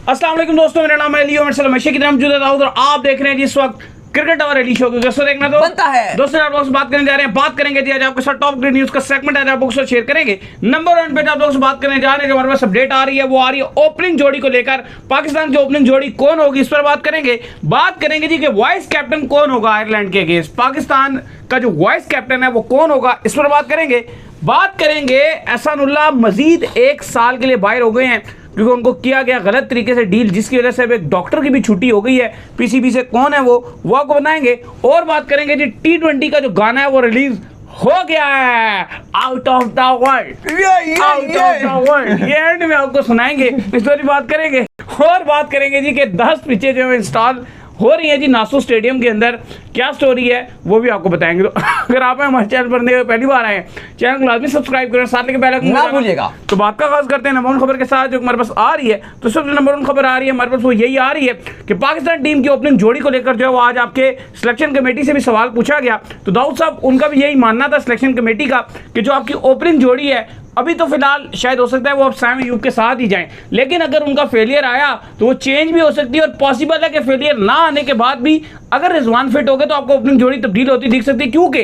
अस्सलाम वालेकुम दोस्तों, मेरा नाम है लियो मशे की तरफ मौजूद है और आप देख रहे हैं जिस वक्त क्रिकेट और अली शो को दोस्तों देखना तो बनता है। दोस्तों आप लोगों से बात करने जा रहे हैं, बात करेंगे जी आज आपके साथ टॉप ग्रेड न्यूज का सेगमेंट है, आप लोगों से शेयर करेंगे। नंबर 1 पे आप लोगों से बात करने जा रहे हैं, जो हमारे पास अपडेट आ रही है वो आ रही है ओपनिंग जोड़ी को लेकर। पाकिस्तान की ओपनिंग जोड़ी कौन होगी इस पर बात करेंगे। बात करेंगे जी कि वाइस कैप्टन कौन होगा आयरलैंड के अगेंस्ट, पाकिस्तान का जो वाइस कैप्टन है वो कौन होगा इस पर बात करेंगे। बात करेंगे एहसानुल्लाह मजीद 1 साल के लिए बाहर हो गए हैं क्योंकि उनको किया गया गलत तरीके से डील, जिसकी वजह से अब एक डॉक्टर की भी छुट्टी हो गई है। पीसीबी से कौन है वो आपको बताएंगे। और बात करेंगे जी T20 का जो गाना है वो रिलीज हो गया है, out of the world, out of the world, ये एंड में आपको सुनाएंगे, इस पर बात करेंगे। और बात करेंगे जी कि 10 पिचें जो इंस्टॉल हो रही है जी नासो स्टेडियम के अंदर, क्या स्टोरी है वो भी आपको बताएंगे। तो अगर आप हमारे चैनल पर पहली बार आए हैं, चैनल को लाजमी सब्सक्राइब करें, साथ लेके बेल आइकन ना भूलिएगा। तो बात का आगाज करते हैं नंबर 1 खबर के साथ जो हमारे पास आ रही है। तो सबसे नंबर 1 खबर आ रही है हमारे पास वो यही आ रही है कि पाकिस्तान टीम की ओपनिंग जोड़ी को लेकर जो है वो आज आपके सिलेक्शन कमेटी से भी सवाल पूछा गया। तो दाऊद साहब उनका भी यही मानना था सिलेक्शन कमेटी का कि जो आपकी ओपनिंग जोड़ी है अभी तो फिलहाल शायद हो सकता है वो अब साइम अयूब के साथ ही जाएं, लेकिन अगर उनका फेलियर आया तो वो चेंज भी हो सकती है और पॉसिबल है कि फेलियर ना आने के बाद भी अगर रिजवान फिट हो गए तो आपको ओपनिंग जोड़ी तब्दील होती दिख सकती है। क्योंकि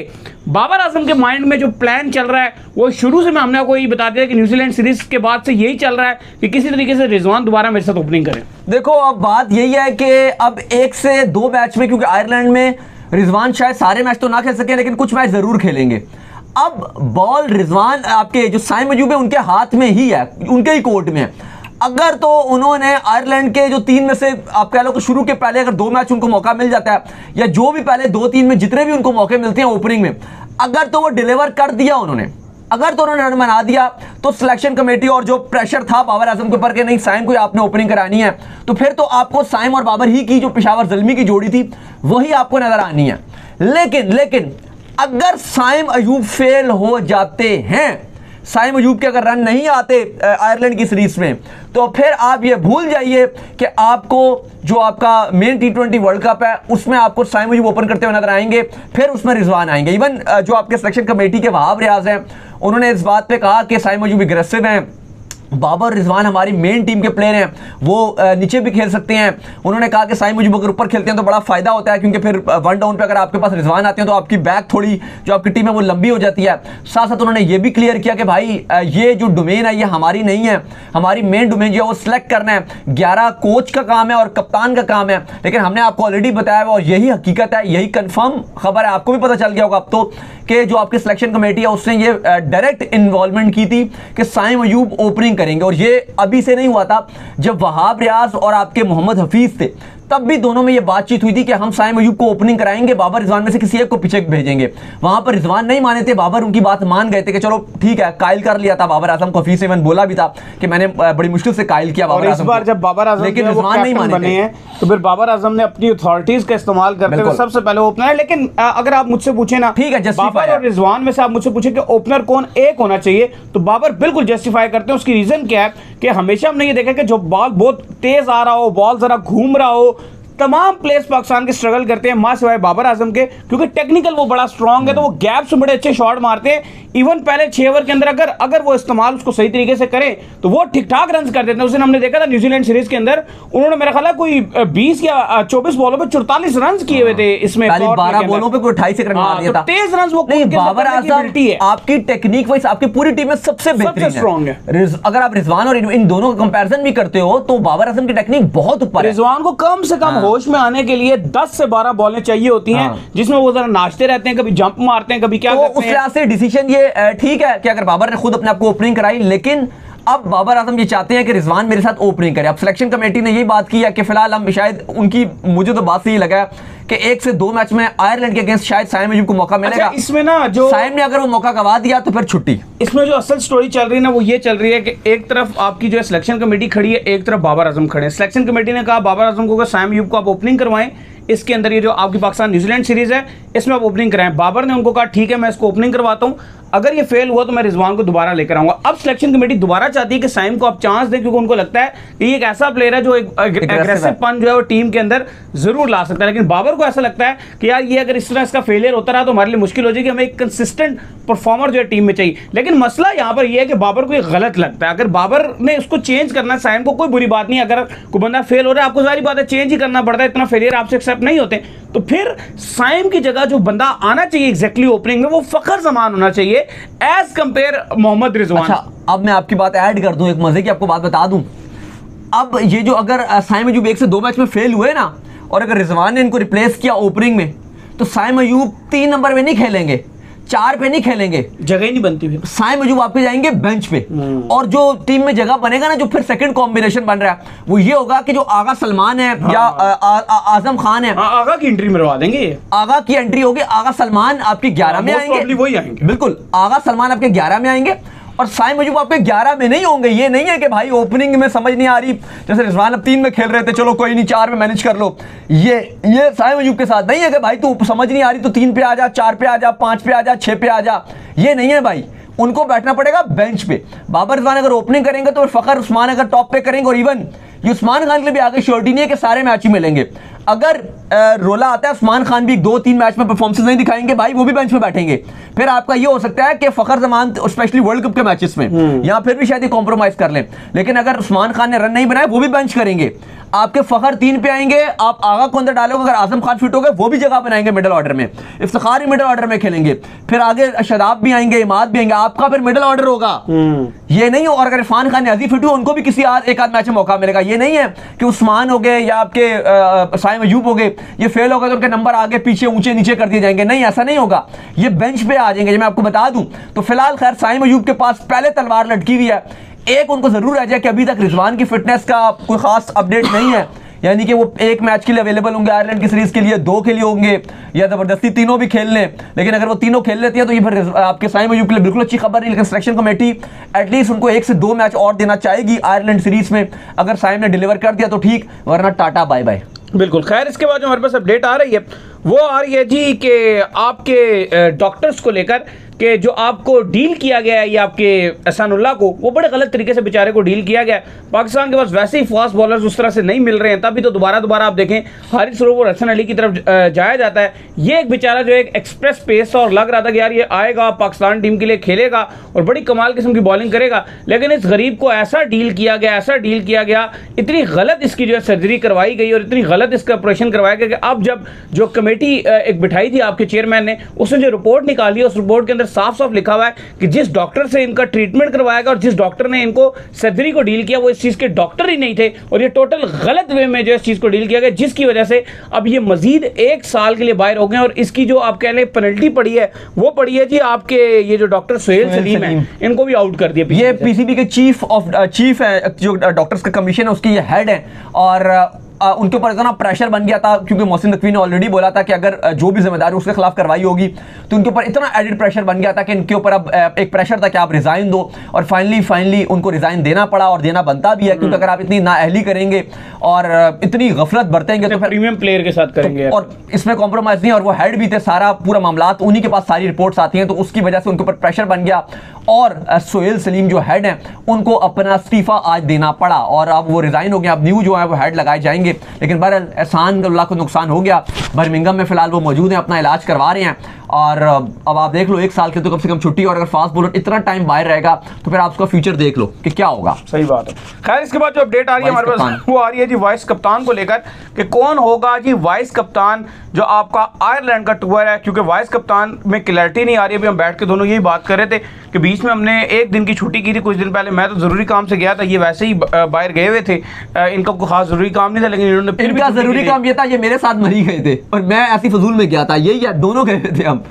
बाबर आजम के माइंड में जो प्लान चल रहा है वो शुरू से मैं हमने आपको यही बता दिया कि न्यूजीलैंड सीरीज के बाद से यही चल रहा है कि किसी तरीके से रिजवान दोबारा मेरे साथ ओपनिंग करें। देखो अब बात यही है कि अब 1 से 2 मैच में, क्योंकि आयरलैंड में रिजवान शायद सारे मैच तो ना खेल सके लेकिन कुछ मैच जरूर खेलेंगे। अब बॉल रिजवान आपके जो साइम अयूब है उनके हाथ में ही है, उनके ही कोर्ट में है। अगर तो उन्होंने आयरलैंड के जो 3 में से आप कह लो कि शुरू के पहले अगर 2 मैच उनको मौका मिल जाता है या जो भी पहले 2-3 में जितने भी उनको मौके मिलते हैं ओपनिंग में, अगर तो वो डिलीवर कर दिया उन्होंने, अगर तो उन्होंने रन बना दिया, तो सिलेक्शन कमेटी और जो प्रेशर था बाबर आजम के ऊपर कि नहीं साइम को आपने ओपनिंग करानी है, तो फिर तो आपको साइम और बाबर ही की जो पेशावर ज़ल्मी की जोड़ी थी वही आपको नजर आनी है। लेकिन अगर साइम अयूब फेल हो जाते हैं, साइम अयूब के अगर रन नहीं आते आयरलैंड की सीरीज में, तो फिर आप ये भूल जाइए कि आपको जो आपका मेन T20 वर्ल्ड कप है उसमें आपको साइम अयूब ओपन करते हुए नजर आएंगे, फिर उसमें रिजवान आएंगे। इवन जो आपके सिलेक्शन कमेटी के वहाब रियाज हैं उन्होंने इस बात पे कहा कि साइम अयूब एग्रेसिव हैं, बाबर रिजवान हमारी मेन टीम के प्लेयर हैं, वो नीचे भी खेल सकते हैं। उन्होंने कहा कि साइम अयूब अगर ऊपर खेलते हैं तो बड़ा फायदा होता है क्योंकि फिर 1 डाउन पे अगर आपके पास रिजवान आते हैं तो आपकी बैक थोड़ी जो आपकी टीम है वो लंबी हो जाती है। साथ साथ उन्होंने ये भी क्लियर किया कि भाई ये जो डोमेन है ये हमारी नहीं है, हमारी मेन डोमेन जो है वो सिलेक्ट करना है, 11 कोच का काम है और कप्तान का काम है। लेकिन हमने आपको ऑलरेडी बताया हुआ और यही हकीकत है, यही कंफर्म खबर है, आपको भी पता चल गया होगा अब तो कि जो आपकी सिलेक्शन कमेटी है उसने ये डायरेक्ट इन्वॉल्वमेंट की थी कि साइम अयूब ओपनिंग करेंगे। और ये अभी से नहीं हुआ था, जब वहाब रियाज और आपके मोहम्मद हफीज थे तब भी दोनों में ये बातचीत हुई थी कि हम साइम अयूब को ओपनिंग कराएंगे, बाबर रिजवान में से किसी एक को पीछे भेजेंगे। वहां पर रिजवान नहीं माने थे, बाबर उनकी बात मान गए थे कि चलो ठीक है, कायल कर लिया था बाबर आजम को, हफीज इवन बोला भी था कि मैंने बड़ी मुश्किल से कायल किया बाबर आजम। इस बार जब बाबर आजम लेकिन रिजवान नहीं माने हैं तो फिर बाबर आजम ने अपनी अथॉरिटीज का इस्तेमाल करते हुए सबसे पहले ओपनर है। लेकिन अगर आप मुझसे पूछे ना, ठीक है, बाबर और रिजवान में से आप मुझसे पूछे कि ओपनर कौन एक होना चाहिए, तो बाबर बिल्कुल जस्टिफाई करते हैं। उसकी रीजन क्या है कि हमेशा हमने ये देखा कि जो बॉल बहुत तेज आ रहा हो, बॉल जरा घूम रहा हो, तमाम प्लेयर्स पाकिस्तान के स्ट्रगल करते हैं मां सिवाय बाबर आजम के, क्योंकि टेक्निकल वो बड़ा स्ट्रांग है तो वो गैप्स में बड़े अच्छे शॉट मारते हैं। इवन पहले 6 ओवर के अंदर अगर वो इस्तेमाल उसको सही तरीके से करें तो वो ठीक ठाक रन कर देते हैं। उस दिन हमने देखा था न्यूजीलैंड सीरीज के अंदर उन्होंने मेरा ख्याल है कोई 20 या 24 बॉलों पे 44 रन किए हुए थे, इसमें 12 बॉलों पे कोई 28 रन मार दिया था। तेज रन वो बाबर आजम आपकी टेक्निक वाइज आपकी पूरी टीम में सबसे बेहतरीन स्ट्रांग है। अगर आप रिजवान और इन दोनों का कंपैरिजन भी करते हो तो बाबर आजम की टेक्निक बहुत ऊपर है। रिजवान को कम से कम होश में आने के लिए 10 से 12 बॉलें चाहिए होती हैं, जिसमें वो जरा नाचते रहते हैं, कभी जंप मारते हैं, कभी क्या करते हैं। उस लिहाज से डिसीजन ये ठीक है कि अगर बाबर ने खुद अपने आप को ओपनिंग कराई, लेकिन अब बाबर आजम ये चाहते हैं कि रिजवान मेरे साथ ओपनिंग करे। अब सिलेक्शन कमेटी ने ये बात की है कि फिलहाल हम शायद उनकी, मुझे तो बात से ये लगा कि 1 से 2 मैच में आयरलैंड के अगेंस्ट शायद साइम अयूब को मौका मिलेगा। अच्छा, इसमें ना जो साइम ने अगर वो मौका गवा दिया तो फिर छुट्टी। इसमें जो असल स्टोरी चल रही है ना वो ये चल रही है कि एक तरफ आपकी जो सिलेक्शन कमेटी खड़ी है, एक तरफ बाबर आजम खड़े हैं। सिलेक्शन कमेटी ने कहा बाबर आजम को साइम अयूब को आप ओपनिंग करवाएं, इसके अंदर ये जो आपकी पाकिस्तान न्यूजीलैंड सीरीज है इसमें आप ओपनिंग कराएं। बाबर ने उनको कहा ठीक है मैं इसको ओपनिंग करवाता हूं, अगर ये फेल हुआ तो मैं रिजवान को दोबारा लेकर आऊंगा। अब सिलेक्शन कमेटी दोबारा चाहती है कि साइम को आप चांस दें, क्योंकि उनको लगता है कि ये एक ऐसा प्लेयर है जो एक एग्रेसिव पन जो है वो टीम के अंदर जरूर ला सकता है। लेकिन बाबर को ऐसा लगता है कि यार ये अगर इस तरह इसका फेलियर होता रहा तो हमारे लिए मुश्किल हो जाएगी, हमें एक कंसिस्टेंट परफॉर्मर जो है टीम में चाहिए। लेकिन मसला यहाँ पर यह है कि बाबर को ये गलत लगता है। अगर बाबर ने उसको चेंज करना है, साइम को कोई बुरी बात नहीं, अगर कोई बंदा फेल हो रहा है आपको सारी बात है चेंज ही करना पड़ता है, इतना फेलियर आपसे एक्सेप्ट नहीं होते, तो फिर साइम की जगह जो बंदा आना चाहिए एग्जैक्टली ओपनिंग में वो फखर जमान होना चाहिए एज कंपेयर मोहम्मद रिजवान। अच्छा, अब मैं आपकी बात ऐड कर दूं, एक मजे की आपको बात बता दूं। अब ये जो अगर साइम अयूब 1 से 2 मैच में फेल हुए ना, और अगर रिजवान ने इनको रिप्लेस किया ओपनिंग में, तो साइम अयूब 3 नंबर में नहीं खेलेंगे, 4 पे नहीं खेलेंगे, जगह ही नहीं बनती फिर। साइम अयूब आपके जाएंगे बेंच पे। और जो टीम में जगह बनेगा ना, जो फिर सेकंड कॉम्बिनेशन बन रहा है वो ये होगा कि जो आगा सलमान है या आजम खान है, आगा की एंट्री मरवा देंगे, आगा की एंट्री होगी, आगा सलमान आपके 11 में आएंगे, वही आएंगे, बिल्कुल आगा सलमान आपके 11 में आएंगे और साइम अयूब आपके 11 में नहीं होंगे। ये नहीं है कि भाई ओपनिंग में समझ नहीं आ रही, जैसे रिजवान अब 3 में खेल रहे थे, चलो कोई नहीं 4 में मैनेज कर लो, ये साइम अयूब के साथ नहीं है कि भाई तू समझ नहीं आ रही तो 3 पे आ जा, 4 पे आ जा, 5 पे आ जा, 6 पे आ जा, ये नहीं है भाई। उनको बैठना पड़ेगा बेंच पे। बाबर रिजवान अगर ओपनिंग करेंगे तो फखर उस्मान अगर टॉप पे करेंगे, और इवन ये उस्मान खान के लिए भी आगे श्योरिटी नहीं है कि सारे मैच ही मिलेंगे। अगर रोला आता है, उस्मान खान भी 2-3 मैच में परफॉर्मेंस नहीं दिखाएंगे भाई, वो भी बेंच में बैठेंगे। फिर आपका ये हो सकता है कि फखर जमान स्पेशली वर्ल्ड कप के मैचेस में यहां फिर भी शायद कॉम्प्रोमाइज कर लें, लेकिन अगर उस्मान खान ने रन नहीं बनाए वो भी बेंच करेंगे। आपके फखर 3 पे आएंगे, आप आगा को अंदर डालोगे, अगर आजम खान फिट हो गए वो भी जगह बनाएंगे मिडिल ऑर्डर में, इफ्तिखार मिडिल ऑर्डर में खेलेंगे, फिर आगे शदाब भी आएंगे, इमाद भी आएंगे, आपका फिर मिडिल ऑर्डर होगा। ये नहीं हो, और अगर इरफान खान अजीज फिट हुए उनको भी किसी एक आध मैच में मौका मिलेगा। ये नहीं है कि उस्मान हो गए या आपके साइम अयूब हो गए, ये फेल हो गए तो उनके नंबर आगे पीछे ऊंचे नीचे कर दिए जाएंगे, नहीं ऐसा नहीं होगा, ये बेंच पे आ जाएंगे। मैं आपको बता दूं तो फिलहाल खैर साइम अयूब के पास पहले तलवार लटकी हुई है। एक उनको जरूर रह जाए कि अभी तक रिजवान की फिटनेस का कोई खास अपडेट नहीं है, यानी कि वो 1 मैच के लिए अवेलेबल होंगे, आयरलैंड की सीरीज के लिए 2 के लिए होंगे, या जबरदस्ती तीनों भी खेल लें। लेकिन अगर वो तीनों खेल लेती है तो ये फिर आपके साइम अयूब के लिए बिल्कुल अच्छी खबर नहीं। लेकिन सिलेक्शन कमेटी एटलीस्ट उनको 1 से 2 मैच और देना चाहेगी आयरलैंड सीरीज में। अगर साइम ने डिलीवर कर दिया तो ठीक, वरना टाटा बाय बाय। बिल्कुल। खैर इसके बाद जो हमारे पास अपडेट आ रही है वो आ रही है जी कि आपके डॉक्टर्स को लेकर कि जो आपको डील किया गया है ये आपके एहसानुल्लाह को, वो बड़े गलत तरीके से बेचारे को डील किया गया है। पाकिस्तान के पास वैसे ही फास्ट बॉलर्स उस तरह से नहीं मिल रहे हैं, तभी तो दोबारा आप देखें हारिस सरोवर हसन अली की तरफ जाया जाता है। ये एक बेचारा जो एक एक्सप्रेस पेस और लग रहा था कि यार ये आएगा पाकिस्तान टीम के लिए खेलेगा और बड़ी कमाल किस्म की बॉलिंग करेगा, लेकिन इस गरीब को ऐसा डील किया गया, इतनी गलत इसकी जो है सर्जरी करवाई गई और इतनी गलत इसका ऑपरेशन करवाया गया कि अब जब जो कमेटी एक बिठाई थी आपके चेयरमैन ने, उसने जो रिपोर्ट निकाली, उस रिपोर्ट के अंदर साफ साफ लिखा हुआ है कि जिस डॉक्टर से इनका ट्रीटमेंट करवाएगा और जिस डॉक्टर ने इनको सर्जरी को डील किया वो इस चीज के डॉक्टर ही नहीं थे, और ये टोटल गलत वे में जो इस चीज को डील किया गया, जिसकी वजह से अब ये मजीद 1 साल के लिए बाहर हो गए। और इसकी जो आप कह लें पेनल्टी पड़ी है वो पड़ी है जी आपके ये जो डॉक्टर सुहेल सलीम है, इनको भी आउट कर दिया। ये पीसीबी के चीफ है, जो डॉक्टर्स का कमीशन है उसकी ये हेड है, और उनके ऊपर इतना प्रेशर बन गया था क्योंकि मोहसिन नकवी ने ऑलरेडी बोला था कि अगर जो भी जिम्मेदारी उसके खिलाफ कार्रवाई होगी तो उनके ऊपर इतना एडिड प्रेशर बन गया था कि इनके ऊपर अब एक प्रेशर था कि आप रिजाइन दो, और फाइनली उनको रिजाइन देना पड़ा, और देना बनता भी है क्योंकि अगर आप इतनी नाअहली करेंगे और इतनी गफलत बरतेंगे तो प्रीमियम प्लेयर के साथ करेंगे और इसमें कॉम्प्रोमाइज नहीं। और वो हेड भी थे, सारा पूरा मामला उन्हीं के पास सारी रिपोर्ट्स आती हैं, तो उसकी वजह से उनके ऊपर प्रेशर बन गया और सुहेल सलीम जो हेड हैं उनको अपना इस्तीफा आज देना पड़ा, और अब वो रिजाइन हो गया। अब न्यू जो है वो हेड लगाए जाएंगे। लेकिन बहरहाल एहसान अल्लाह को नुकसान हो गया। बर्मिंघम में फिलहाल वो मौजूद हैं, अपना इलाज करवा रहे हैं, और अब आप देख लो 1 साल के तो कम से कम छुट्टी, और अगर फास्ट बॉलर इतना टाइम बाहर रहेगा तो फिर आप उसका फ्यूचर देख लो कि क्या होगा। सही बात है। खैर इसके बाद जो अपडेट आ रही है हमारे पास वो आ रही है जी वाइस कप्तान को लेकर कि कौन होगा जी वाइस कप्तान जो आपका आयरलैंड का टूर है, क्योंकि वाइस कप्तान में क्लैरिटी नहीं आ रही। अभी हम बैठ के दोनों यही बात कर रहे थे कि बीच में हमने 1 दिन की छुट्टी की थी कुछ दिन पहले, मैं तो जरूरी काम से गया था, ये वैसे ही बाहर गए हुए थे, इनका कोई खास जरूरी काम नहीं था, लेकिन इन्होंने फिर भी जरूरी काम ये था, ये मेरे साथ मरी गए थे और मैं ऐसी फजूल में गया था, यही है, दोनों गए थे हम।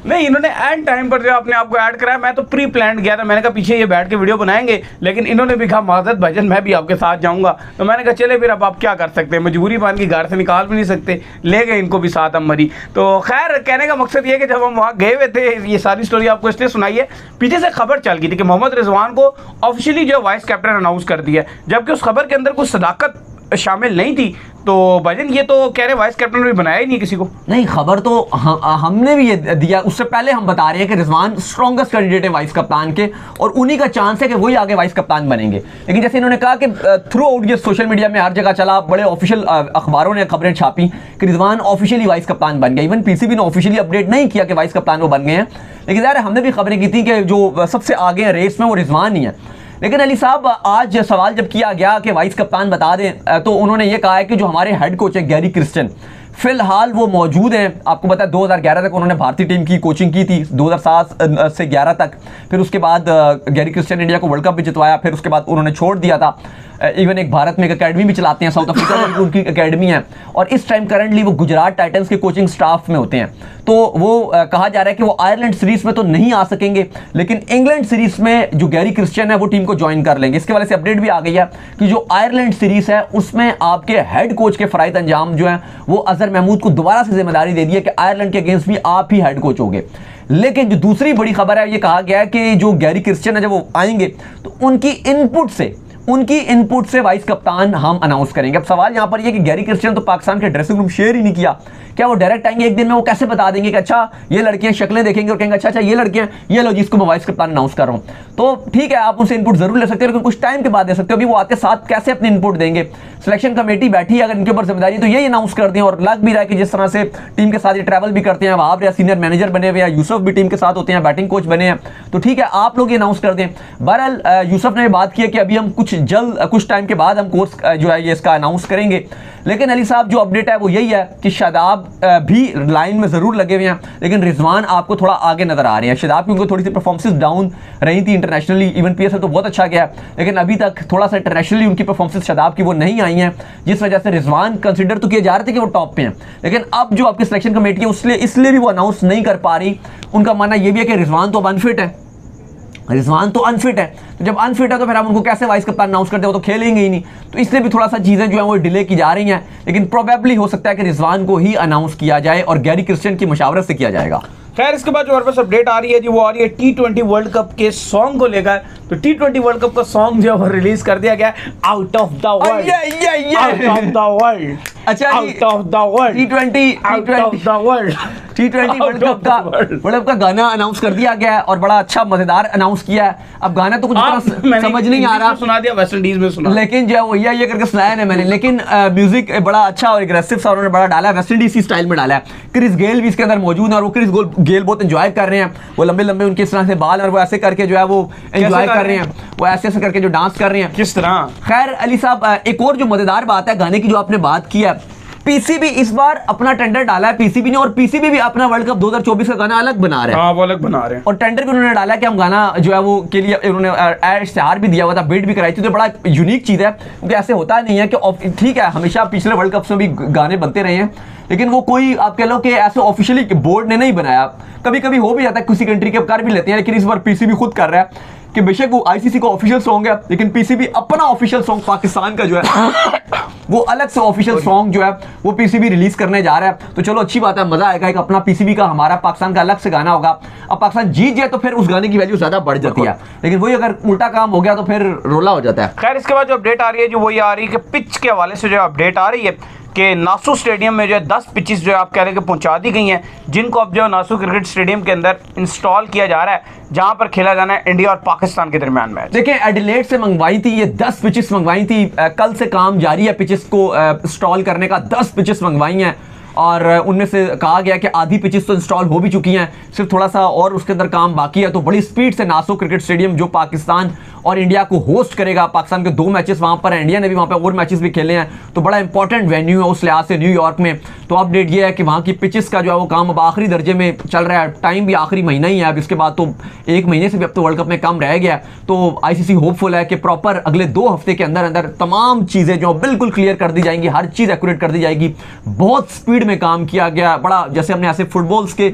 नहीं, इन्होंने एंड टाइम पर जो अपने आप को ऐड कराया, मैं तो प्री प्लान गया था, मैंने कहा पीछे ये बैठ के वीडियो बनाएंगे, लेकिन इन्होंने भी कहा माजरत भाईजान मैं भी आपके साथ जाऊंगा, तो मैंने कहा चले फिर अब आप क्या कर सकते हैं, मजबूरी मान की घर से निकाल भी नहीं सकते, ले गए इनको भी साथ हम मरी। तो खैर कहने का मकसद ये कि जब हम वहाँ गए हुए थे, ये सारी स्टोरी आपको इसलिए सुनाई है, पीछे से खबर चल गई थी कि मोहम्मद रिजवान को ऑफिशियली जो वाइस कैप्टन अनाउंस कर दिया, जबकि उस खबर के अंदर कुछ सदाकत शामिल नहीं थी। तो भाईजान ये तो कह रहे वाइस कैप्टन भी बनाया ही नहीं किसी को। नहीं, खबर तो हमने भी ये दिया, उससे पहले हम बता रहे हैं कि रिजवान स्ट्रॉन्गेस्ट कैंडिडेट है वाइस कप्तान के और उन्हीं का चांस है कि वही आगे वाइस कप्तान बनेंगे। लेकिन जैसे इन्होंने कहा कि थ्रू आउट ये सोशल मीडिया में हर जगह चला, बड़े ऑफिशियल अखबारों ने खबरें छापी कि रिजवान ऑफिशियली वाइस कप्तान बन गए। इवन पीसीबी ने ऑफिशियली अपडेट नहीं किया कि वाइस कप्तान वो बन गए हैं, लेकिन यार हमने भी खबरें की थी कि जो सबसे आगे हैं रेस में वो रिजवान ही है। लेकिन अली साहब आज सवाल जब किया गया कि वाइस कप्तान बता दें, तो उन्होंने ये कहा है कि जो हमारे हेड कोच है गैरी क्रिस्टियन, फिलहाल वो मौजूद हैं। आपको पता है 2011 तक उन्होंने भारतीय टीम की कोचिंग की थी, 2007 से 11 तक। फिर उसके बाद गैरी क्रिस्टियन इंडिया को वर्ल्ड कप भी जितवाया, फिर उसके बाद उन्होंने छोड़ दिया था। इवन एक भारत में एक अकेडमी भी चलाते हैं, साउथ अफ्रीका में उनकी अकेडमी है, और इस टाइम करंटली वो गुजरात टाइटंस के कोचिंग स्टाफ में होते हैं। तो वो कहा जा रहा है कि वो आयरलैंड सीरीज में तो नहीं आ सकेंगे, लेकिन इंग्लैंड सीरीज में जो गैरी क्रिस्टियन है वो टीम को ज्वाइन कर लेंगे। इसके वाले से अपडेट भी आ गई है कि जो आयरलैंड सीरीज है उसमें आपके हेड कोच के फराइद अंजाम जो है वो अजहर महमूद को दोबारा से जिम्मेदारी दे दी है कि आयरलैंड के अगेंस्ट भी आप ही हेड कोच होगे। लेकिन जो दूसरी बड़ी खबर है, ये कहा गया है कि जो गैरी क्रिस्टियन है जब वो आएंगे तो उनकी इनपुट से वाइस कप्तान हम अनाउंस करेंगे। अब सवाल यहां पर ये कि गैरी क्रिस्टियन तो पाकिस्तान के ड्रेसिंग रूम शेयर ही नहीं किया, क्या वो डायरेक्ट आएंगे एक दिन में, वो कैसे बता देंगे कि अच्छा ये लड़कियां, शक्लें देखेंगे और कहेंगे अच्छा अच्छा ये लड़कियां, ये लो जिसको मैं वाइस कप्तान अनाउंस कर रहा हूं। तो ठीक है, आप उनसे इनपुट जरूर ले सकते हो, लेकिन कुछ टाइम के बाद दे सकते हो। अभी वो आते साथ कैसे अपनी इनपुट देंगे? सिलेक्शन कमेटी बैठी, अगर इनके ऊपर जिम्मेदारी तो यही अनाउंस कर दें। और लग भी रहा है कि जिस तरह से टीम के साथ ये ट्रैवल भी करते हैं, वहाब या सीनियर मैनेजर बने हुए हैं, यूसुफ भी टीम के साथ होते हैं, बैटिंग कोच बने हैं, तो ठीक है आप लोग ये अनाउंस कर दें। बहरहाल यूसुफ ने बात की है कि अभी हम कुछ टाइम के बाद हम कोर्स जो है ये इसका अनाउंस करेंगे। लेकिन अली साहब जो अपडेट है वो यही है कि शादाब भी लाइन में जरूर लगे हुए हैं, लेकिन रिजवान आपको थोड़ा आगे नजर आ रहे हैं। शादाब की उनको थोड़ी सी परफॉर्मेंस डाउन रही थी इंटरनेशनली, इवन पीएसएल तो बहुत अच्छा गया, लेकिन अभी तक थोड़ा सा इंटरनेशनली उनकी परफॉर्मेंस शादाब की वो नहीं आई है, जिस वजह से रिजवान कंसिडर तो किए जा रहे थे कि वो टॉप पे हैं। लेकिन अब जो आपकी सिलेक्शन कमेटी है इसलिए भी वो अनाउंस नहीं कर पा रही। उनका मानना यह भी है कि रिजवान तो अनफिट है, तो जब अनफिट है तो फिर हम उनको कैसे वाइस कप्तान अनाउंस करते हो, तो खेलेंगे ही नहीं। तो इसलिए भी थोड़ा सा चीजें जो है वो डिले की जा रही हैं, लेकिन प्रोबेबली हो सकता है कि रिजवान को ही अनाउंस किया जाए और गैरी क्रिस्टियन की मशावरत से किया जाएगा। खैर इसके बाद जो हमारे पास अपडेट आ रही है जी, वो आ रही है T20 वर्ल्ड कप के सॉन्ग को लेकर। तो T20 वर्ल्ड कप का सॉन्ग जो है रिलीज कर दिया गया, out of the world, out of the world, अच्छा out of the world, T20 world cup का गाना अनाउंस कर दिया गया है और बड़ा अच्छा मजेदार अनाउंस किया है। अब गाना तो कुछ समझ नहीं आ रहा, सुना दिया वेस्ट इंडीज में सुना, लेकिन जो है वो ये करके सुनाया है मैंने, लेकिन म्यूजिक बड़ा अच्छा और एग्रेसिव सा उन्होंने बड़ा डाला है, वेस्ट इंडीज स्टाइल में डाला है। क्रिस गेल भी इसके अंदर मौजूद है और वो क्रिस गेल बहुत एंजॉय कर रहे हैं, वो लंबे लंबे उनके इस तरह से बाल और वो ऐसे करके जो है वो एंजॉय कर रहे हैं, वो ऐसे ऐसे करके जो डांस कर रहे हैं किस तरह। खैर अली साहब एक और जो मजेदार बात है गाने की जो आपने बात की है, पीसीबी इस बार अपना टेंडर डाला है पीसीबी ने, और पीसीबी भी अपना वर्ल्ड कप 2024 का गाना अलग बना रहे हैं। हाँ, वो अलग बना रहे हैं और टेंडर भी उन्होंने डाला कि हम गाना जो है वो के लिए उन्होंने इश्तेहार भी दिया हुआ था, बिड भी कराई थी। तो बड़ा यूनिक चीज है, क्योंकि ऐसे होता नहीं है कि ठीक है हमेशा पिछले वर्ल्ड कप से भी गाने बनते रहे हैं, लेकिन वो कोई आप कह लो कि ऐसे ऑफिशियली बोर्ड ने नहीं बनाया। कभी कभी हो भी जाता है, किसी कंट्री के कर भी लेते हैं, लेकिन इस बार पीसीबी खुद कर रहा है कि बेशक वो आईसीसी का ऑफिशियल सॉन्ग है, लेकिन पीसीबी अपना ऑफिशियल सॉन्ग पाकिस्तान का जो है वो अलग से ऑफिशियल सॉन्ग जो है वो पीसीबी रिलीज करने जा रहा है। तो चलो अच्छी बात है, मजा आएगा, एक अपना पीसीबी का हमारा पाकिस्तान का अलग से गाना होगा। अब पाकिस्तान जीत जाए तो फिर उस गाने की वैल्यू ज्यादा बढ़ जाती है, लेकिन वही अगर उल्टा काम हो गया तो फिर रोला हो जाता है। खैर इसके बाद जो अपडेट आ रही है जो वही आ रही है कि पिच के हवाले से जो अपडेट आ रही है कि नासू स्टेडियम में जो है 10 पिचेस जो है आप कह रहे हैं कि पहुंचा दी गई हैं, जिनको अब जो है नासू क्रिकेट स्टेडियम के अंदर इंस्टॉल किया जा रहा है, जहां पर खेला जाना है इंडिया और पाकिस्तान के दरमियान मैच। देखिए एडिलेड से मंगवाई थी ये 10 पिचेस मंगवाई थी, कल से काम जारी है पिचेस को इंस्टॉल करने का। 10 पिचेस मंगवाई हैं और उनमें से कहा गया कि आधी पिचेस तो इंस्टॉल हो भी चुकी हैं, सिर्फ थोड़ा सा और उसके अंदर काम बाकी है। तो बड़ी स्पीड से नासो क्रिकेट स्टेडियम जो पाकिस्तान और इंडिया को होस्ट करेगा, पाकिस्तान के 2 मैचेस वहां पर है, इंडिया ने भी वहां पर और मैचेस भी खेले हैं, तो बड़ा इंपॉर्टेंट वेन्यू है उस लिहाज से न्यूयॉर्क में। तो अपडेट ये है कि वहां की पिचेस का जो है वो काम अब आखिरी दर्जे में चल रहा है, टाइम भी आखिरी महीना ही है, अब इसके बाद तो 1 महीने से भी अब तो वर्ल्ड कप में कम रह गया। तो आईसीसी होपफुल है कि प्रॉपर अगले 2 हफ्ते के अंदर अंदर तमाम चीजें जो बिल्कुल क्लियर कर दी जाएंगी, हर चीज एक्यूरेट कर दी जाएगी। बहुत स्पीड में काम किया गया, बड़ा जैसे हमने ऐसे फुटबॉल्स के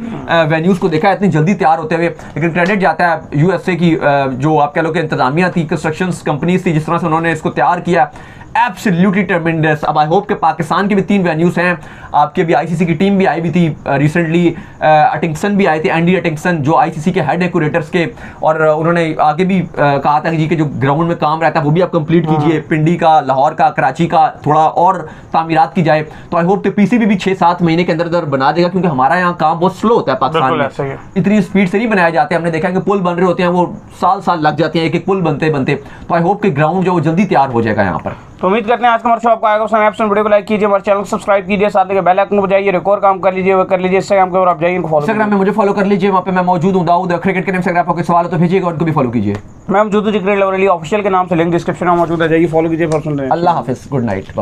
वेन्यूज को देखा है इतनी जल्दी तैयार होते हुए, लेकिन क्रेडिट जाता है यूएसए की जो आप कह लो कि इंतजामिया थी, कंस्ट्रक्शन कंपनीज थी, जिस तरह से उन्होंने इसको तैयार किया। एब्सोल्युटली ट्रेमेंडस। अब आई होप कि पाकिस्तान के भी 3 वेन्यूज हैं, आपके भी आईसीसी की टीम भी आई हुई थी रिसेंटली, अटिंगसन भी आए थे, एंडी अटिंगसन जो आईसीसी के हेड है क्यूरेटर्स के, और उन्होंने आगे भी कहा था कि जी के जो ग्राउंड में काम रहता है वो भी आप कंप्लीट कीजिए, पिंडी का, लाहौर का, कराची का थोड़ा और तामीरात की जाए। तो आई होप कि पीसीबी भी 6-7 महीने के अंदर अंदर बना देगा, क्योंकि हमारा यहाँ काम बहुत स्लो होता है पाकिस्तान में, इतनी स्पीड से नहीं बनाया जाते। हमने देखा है कि पुल बन रहे होते हैं वो साल लग जाते हैं, एक एक पुल बनते बनते। तो आई होप कि ग्राउंड जो वो जल्दी तैयार हो जाएगा यहाँ पर। तो उम्मीद करते हैं आज का हमारा शो आपको आएगा। वीडियो को लाइक कीजिए, हमारे चैनल को सब्सक्राइब कीजिए, साथ में बेल आइकन को बजाइए, रिकॉर्ड काम कर लीजिए, वो कर लीजिए। इंस्टाग्राम के ऊपर आप जाइए, फॉलो इंस्टाग्राम में मुझे फॉलो कर लीजिए, वहाँ पे मैं मौजूद हूँ, दाऊद क्रिकेट के नाम से। अगर आपको कोई सवाल हो तो भेजिएगा, उनको भी फॉलो कीजिए। मैं मौजूद हूँ क्रिकेट लवर अली ऑफिशियल के नाम से, लिंक डिस्क्रिप्शन में मौजूद है, जाइए फॉलो कीजिए। अल्लाह हाफिज, गुड नाइट।